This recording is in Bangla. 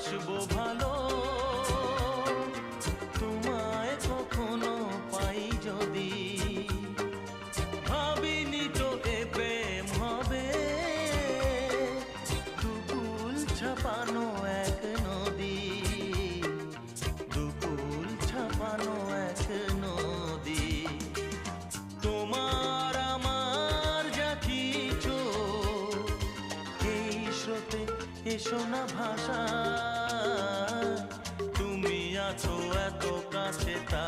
বাসবো ভালো, তোমায় কখনো পাই যদি। ভাবিনি তো এ প্রেম হবে, দুকুল ছাপানো এক নদী, দুকুল ছাপানো এক নদী। তোমার আমার যা কিছু এই স্রোতে এসো না ভাষা, তুমি আছো এত কাছে তা